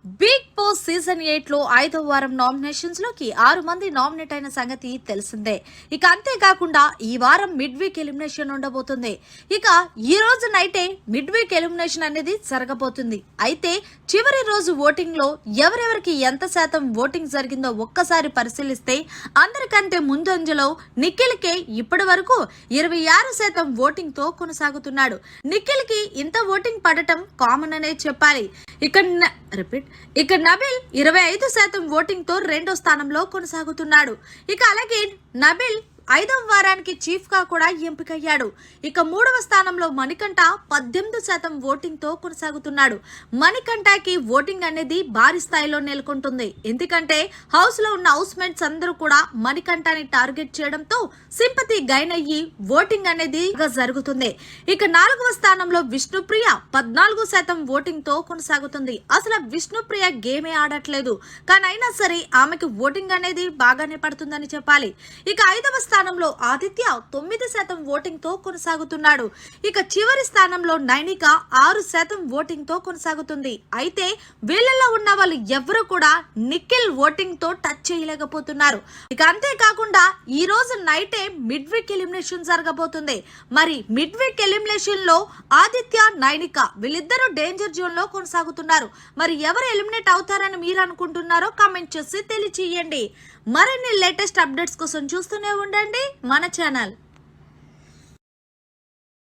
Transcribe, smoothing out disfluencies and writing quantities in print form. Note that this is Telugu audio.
బిగ్ బాస్ సీజన్ 8 లో 5వ వారం నామినేషన్స్ లోకి 6 మంది నామినేట్ అయిన సంగతి తెలిసిందే. ఇక అంతేకాకుండా ఈ వారం మిడ్ వీక్ ఎలిమినేషన్ ఉండబోతుంది. ఇక ఈ రోజు నైటే మిడ్ వీక్ ఎలిమినేషన్ అనేది జరగబోతుంది. అయితే చివరి రోజు ఓటింగ్ లో ఎవరెవరికి ఎంత శాతం ఓటింగ్ జరిగిందో ఒక్కసారి పరిశీలిస్తే అందరికంటే ముందంజలో నిఖిల్ కే ఇప్పటి వరకు 26% ఓటింగ్ తో కొనసాగుతున్నాడు. నిఖిల్ కి ఇంత ఓటింగ్ పడటం కామన్ అనే చెప్పాలి. ఇక నబిల్ 25% ఓటింగ్ తో రెండో స్థానంలో కొనసాగుతున్నాడు. ఇక అలాగే నబిల్ 5వ వారానికి చీఫ్ గా కూడా ఎంపికయ్యాడు. ఇక 3వ స్థానంలో మణికంఠ 18% ఓటింగ్ తో కొనసాగుతున్నాడు. మణికంఠకి ఓటింగ్ అనేది భారీ స్థాయిలో నెలకొంటుంది. ఎందుకంటే హౌస్ లో ఉన్న హౌస్ మేట్స్ అందరూ కూడా మణికంఠని టార్గెట్ చేయడంతో సింపతి గైన్ అయ్యి ఓటింగ్ అనేది జరుగుతుంది. ఇక 4వ స్థానంలో విష్ణుప్రియ 14% ఓటింగ్ తో కొనసాగుతుంది. అసలు విష్ణుప్రియ గేమే ఆడట్లేదు, కానీ అయినా సరే ఆమెకి ఓటింగ్ అనేది బాగానే పడుతుందని చెప్పాలి. ఇక 5వ స్థానంలో ఆదిత్య 9% ఓటింగ్ తో కొనసాగుతున్నాడు. ఇక చివరి స్థానంలో నైనిక 6% ఓటింగ్ తో కొనసాగుతుంది. అయితే వీళ్ళలో ఉన్న వాళ్ళు ఎవరు కూడా నిఖిల్ ఓటింగ్ తో టచ్ చేయలేకపోతున్నారు. ఇక అంతేకాకుండా ఈ రోజు నైటే మిడ్ వీక్ ఎలిమినేషన్ జరగబోతుంది. మరి మిడ్ వీక్ ఎలిమినేషన్ లో ఆదిత్య, నైనిక వీళ్ళిద్దరూ డేంజర్ జోన్ లో కొనసాగుతున్నారు. మరి ఎవరు ఎలిమినేట్ అవుతారని మీరు అనుకుంటున్నారో కామెంట్ చేసి తెలియచేయండి. మరిన్ని లేటెస్ట్ అప్డేట్స్ కోసం చూస్తూనే ఉండండి మన ఛానల్.